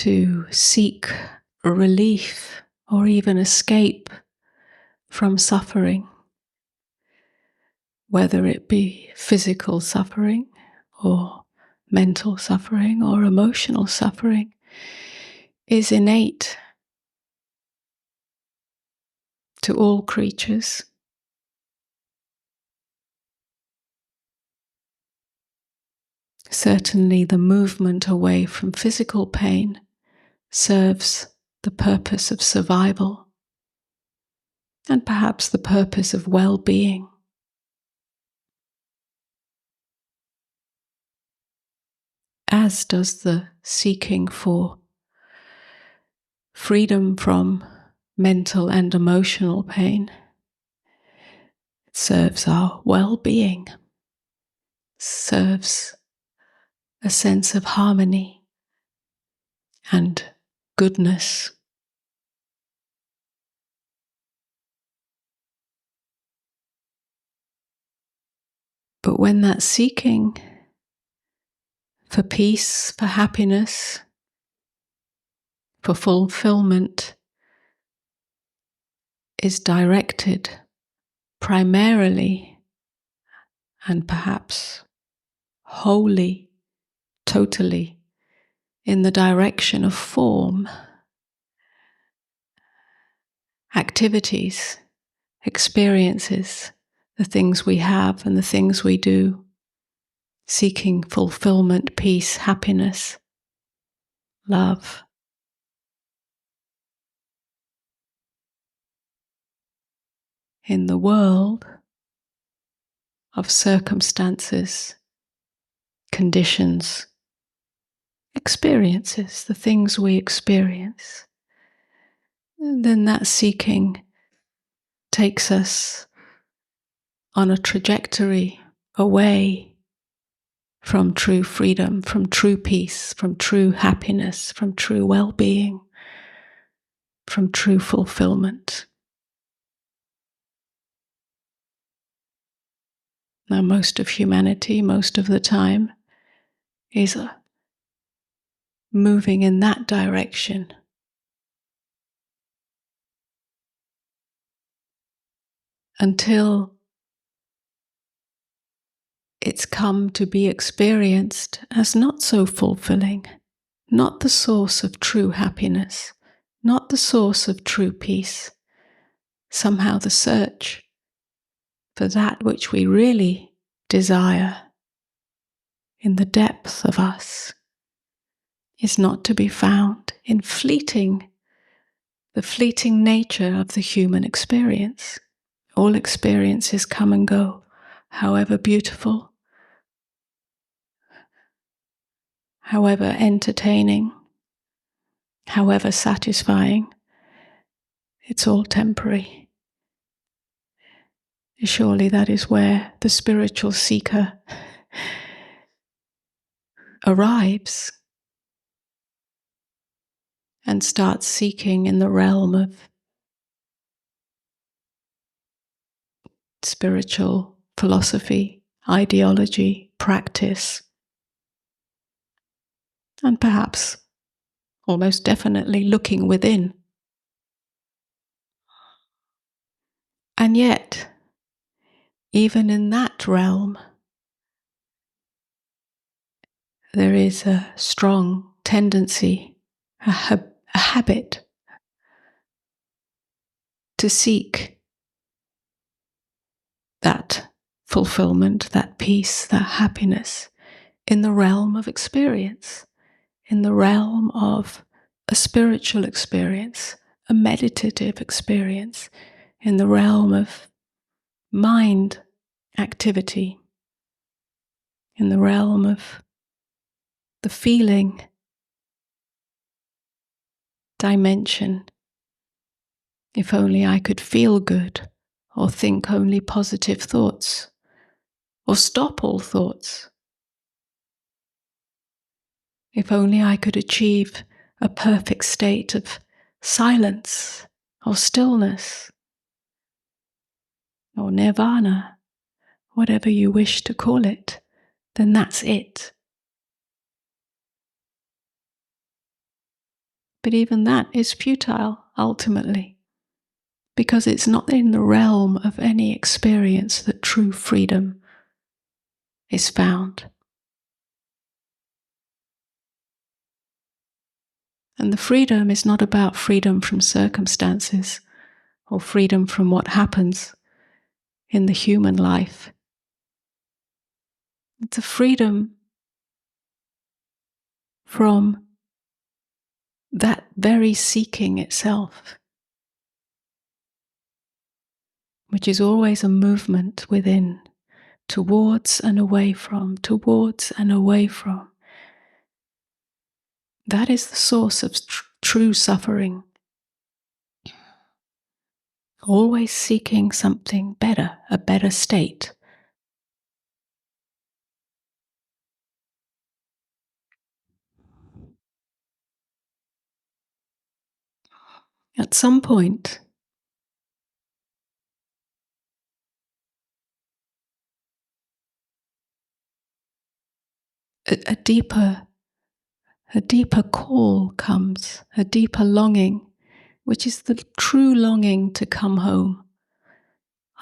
to seek relief or even escape from suffering, whether it be physical suffering or mental suffering or emotional suffering, is innate to all creatures. Certainly, the movement away from physical pain serves the purpose of survival and perhaps the purpose of well-being. As does the seeking for freedom from mental and emotional pain. It serves our well-being, serves a sense of harmony and goodness. But when that seeking for peace, for happiness, for fulfillment is directed primarily and perhaps wholly, totally in the direction of form, activities, experiences, the things we have and the things we do, seeking fulfillment, peace, happiness, love. In the world of circumstances, conditions, experiences, the things we experience, then that seeking takes us on a trajectory away from true freedom, from true peace, from true happiness, from true well-being, from true fulfillment. Now, most of humanity, most of the time, is moving in that direction. Until it's come to be experienced as not so fulfilling, not the source of true happiness, not the source of true peace. Somehow the search for that which we really desire in the depth of us is not to be found in the fleeting nature of the human experience. All experiences come and go, however beautiful, however entertaining, however satisfying. It's all temporary. Surely that is where the spiritual seeker arrives and starts seeking in the realm of spiritual philosophy, ideology, practice, and perhaps, almost definitely, looking within. And yet, even in that realm, there is a strong tendency, a habit to seek that fulfillment, that peace, that happiness in the realm of experience, in the realm of a spiritual experience, a meditative experience, in the realm of mind activity, in the realm of the feeling dimension. If only I could feel good, or think only positive thoughts, or stop all thoughts. If only I could achieve a perfect state of silence or stillness, or nirvana, whatever you wish to call it, then that's it. But even that is futile, ultimately, because it's not in the realm of any experience that true freedom is found. And the freedom is not about freedom from circumstances or freedom from what happens in the human life. It's a freedom from that very seeking itself, which is always a movement within, towards and away from, towards and away from. That is the source of true suffering. Always seeking something better, a better state. At some point, a deeper call comes, a deeper longing, which is the true longing to come home.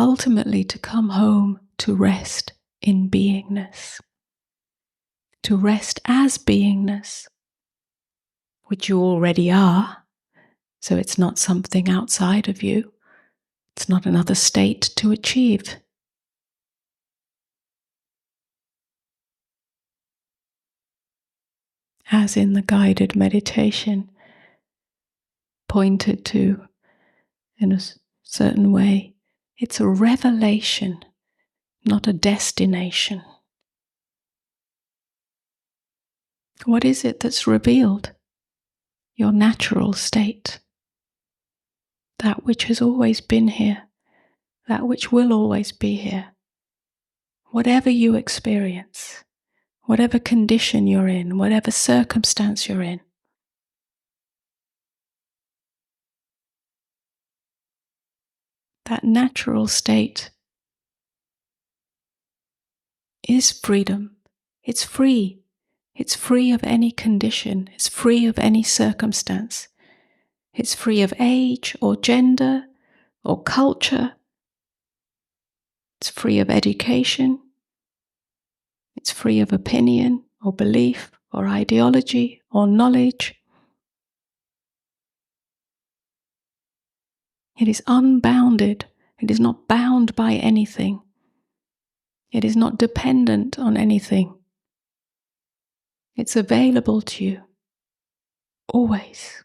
Ultimately, to come home to rest in beingness. To rest as beingness, which you already are. So it's not something outside of you. It's not another state to achieve. As in the guided meditation pointed to in a certain way, it's a revelation, not a destination. What is it that's revealed? Your natural state. That which has always been here. That which will always be here. Whatever you experience, whatever condition you're in, whatever circumstance you're in, that natural state is freedom. It's free. It's free of any condition. It's free of any circumstance. It's free of age or gender or culture. It's free of education. It's free of opinion or belief or ideology or knowledge. It is unbounded. It is not bound by anything. It is not dependent on anything. It's available to you, always.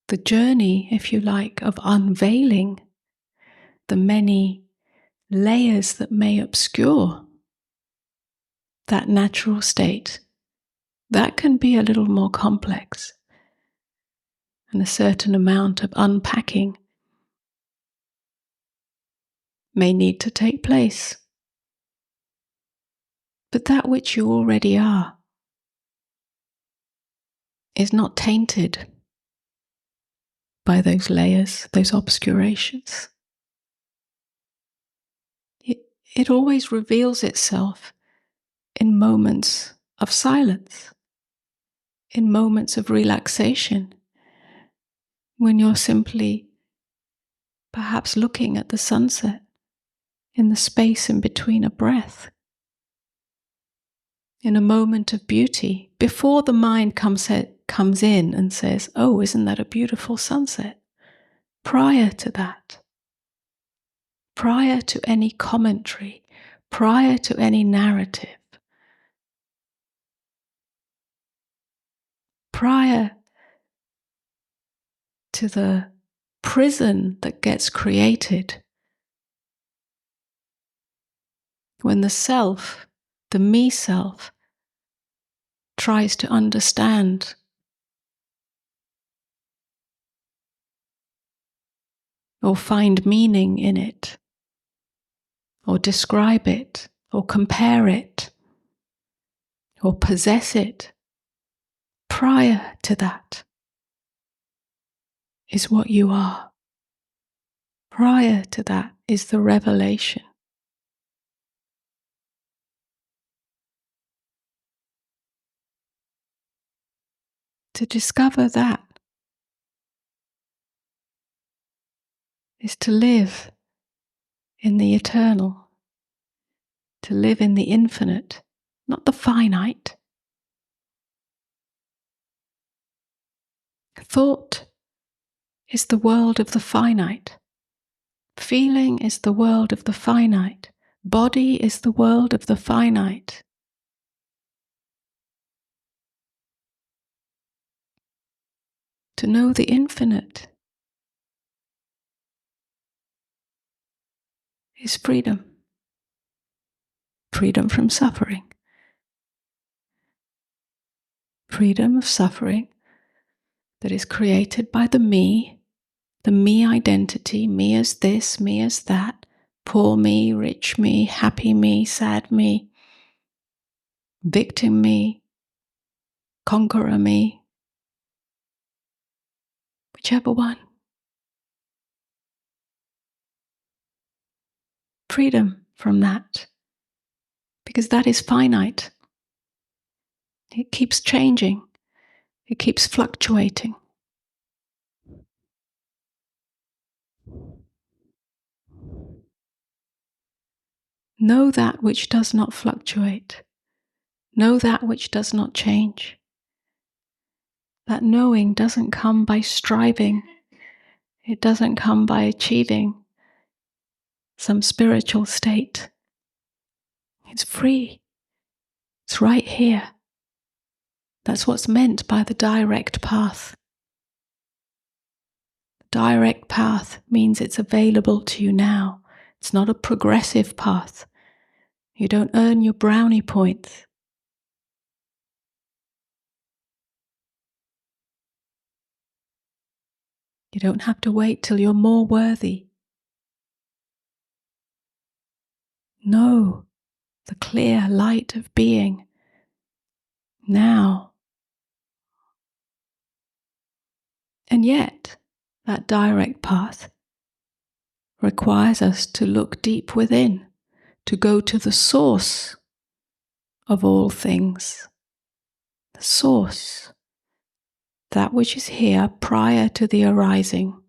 The journey, if you like, of unveiling the many layers that may obscure that natural state, that can be a little more complex, and a certain amount of unpacking may need to take place. But that which you already are is not tainted by those layers, those obscurations. It always reveals itself in moments of silence, in moments of relaxation, when you're simply perhaps looking at the sunset in the space in between a breath, in a moment of beauty, before the mind comes in and says, "Oh, isn't that a beautiful sunset?" Prior to that, prior to any commentary, prior to any narrative, prior to the prison that gets created when the self, the me self, tries to understand or find meaning in it, or describe it, or compare it, or possess it. Prior to that is what you are. Prior to that is the revelation. To discover that is to live in the eternal, to live in the infinite, not the finite. Thought is the world of the finite. Feeling is the world of the finite. Body is the world of the finite. To know the infinite is freedom. Freedom from suffering. Freedom of suffering that is created by the me identity, me as this, me as that, poor me, rich me, happy me, sad me, victim me, conqueror me, whichever one. Freedom from that, because that is finite. It keeps changing. It keeps fluctuating. Know that which does not fluctuate. Know that which does not change. That knowing doesn't come by striving. It doesn't come by achieving some spiritual state. It's free. It's right here. That's what's meant by the direct path. The direct path means it's available to you now. It's not a progressive path. You don't earn your brownie points. You don't have to wait till you're more worthy. Know the clear light of being now. And yet, that direct path requires us to look deep within, to go to the source of all things. The source, that which is here prior to the arising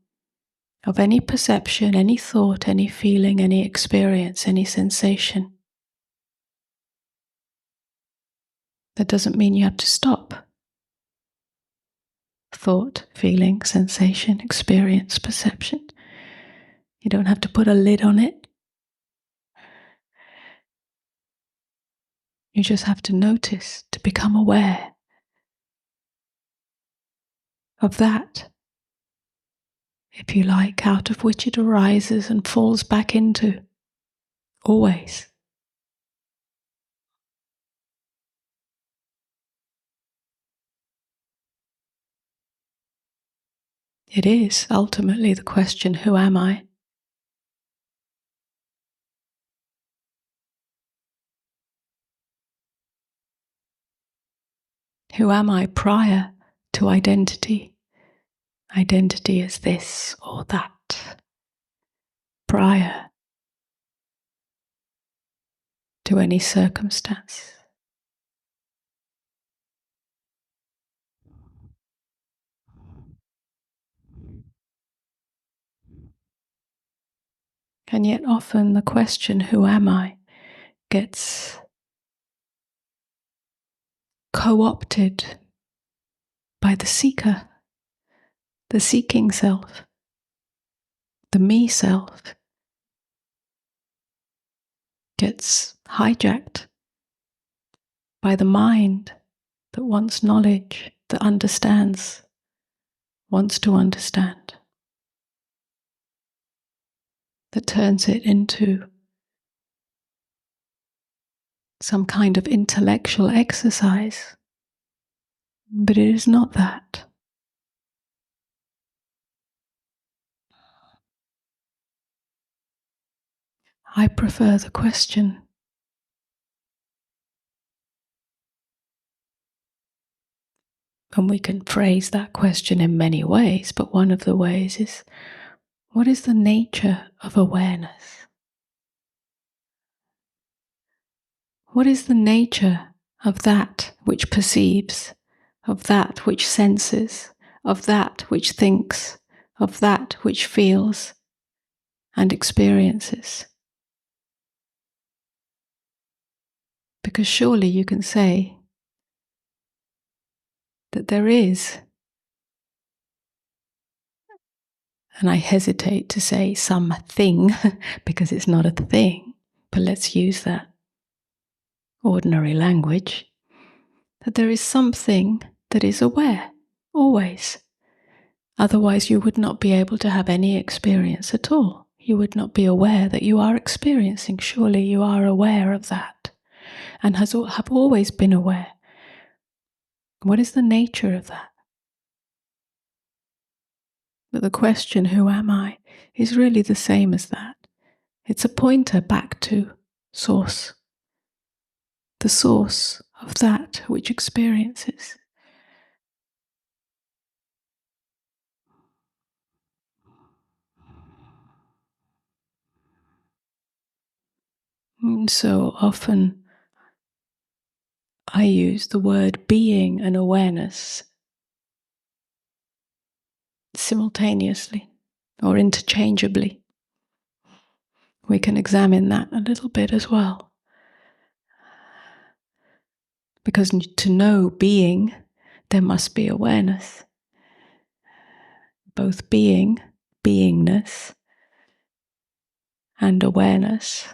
of any perception, any thought, any feeling, any experience, any sensation. That doesn't mean you have to stop. Thought, feeling, sensation, experience, perception. You don't have to put a lid on it. You just have to notice, to become aware of that, if you like, out of which it arises and falls back into, always. It is ultimately the question, who am I? Who am I prior to identity? Identity is this or that. Prior to any circumstance. And yet often the question, who am I, gets co-opted by the seeker, the seeking self, the me self, gets hijacked by the mind that wants knowledge, that understands, wants to understand, that turns it into some kind of intellectual exercise. But it is not that. I prefer the question. And we can phrase that question in many ways, but one of the ways is, what is the nature of awareness? What is the nature of that which perceives, of that which senses, of that which thinks, of that which feels and experiences. Because surely you can say that there is, and I hesitate to say something because it's not a thing, but let's use that ordinary language, that there is something that is aware, always. Otherwise you would not be able to have any experience at all. You would not be aware that you are experiencing. Surely you are aware of that and have always been aware. What is the nature of that? But the question, who am I, is really the same as that. It's a pointer back to source, the source of that which experiences. And so often I use the word being and awareness simultaneously or interchangeably. We can examine that a little bit as well. Because to know being, there must be awareness. Both being, beingness, and awareness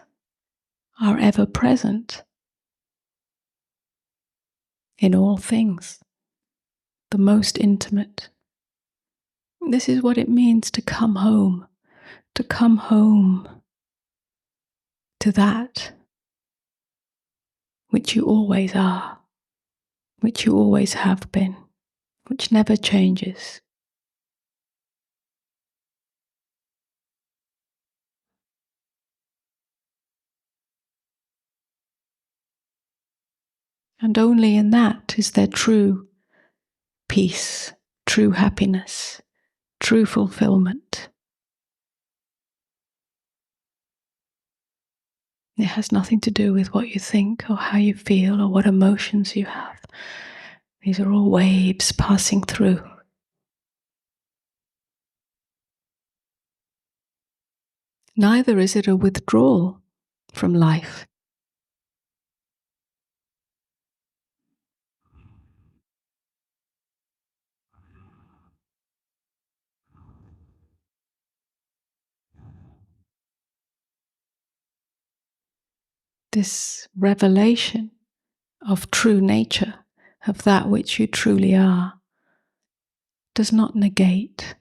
are ever present in all things, the most intimate. This is what it means to come home to that which you always are, which you always have been, which never changes. And only in that is there true peace, true happiness, true fulfillment. It has nothing to do with what you think or how you feel or what emotions you have. These are all waves passing through. Neither is it a withdrawal from life. This revelation of true nature, of that which you truly are, does not negate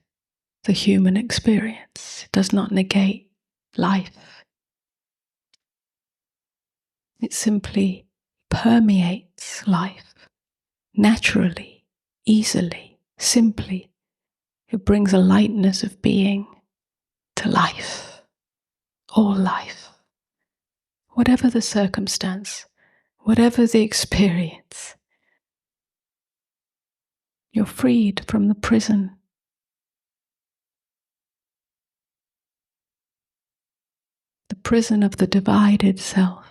the human experience. It does not negate life. It simply permeates life naturally, easily, simply. It brings a lightness of being to life, all life. Whatever the circumstance, whatever the experience, you're freed from the prison. The prison of the divided self,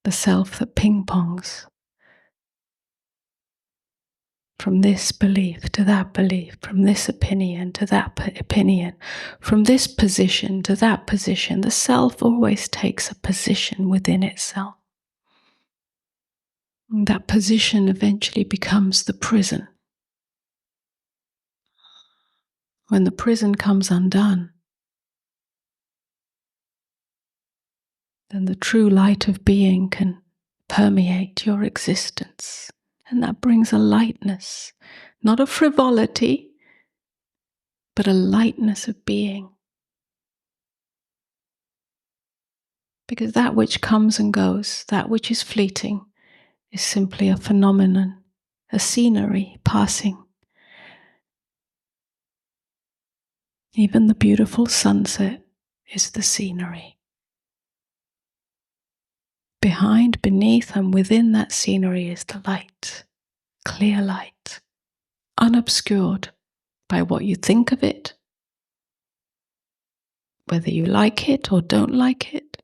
the self that ping-pongs from this belief to that belief, from this opinion to that opinion, from this position to that position. The self always takes a position within itself. And that position eventually becomes the prison. When the prison comes undone, then the true light of being can permeate your existence. And that brings a lightness, not a frivolity, but a lightness of being. Because that which comes and goes, that which is fleeting, is simply a phenomenon, a scenery passing. Even the beautiful sunset is the scenery. Behind, beneath, and within that scenery is the light, clear light, unobscured by what you think of it, whether you like it or don't like it.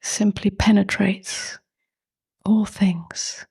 simply penetrates all things.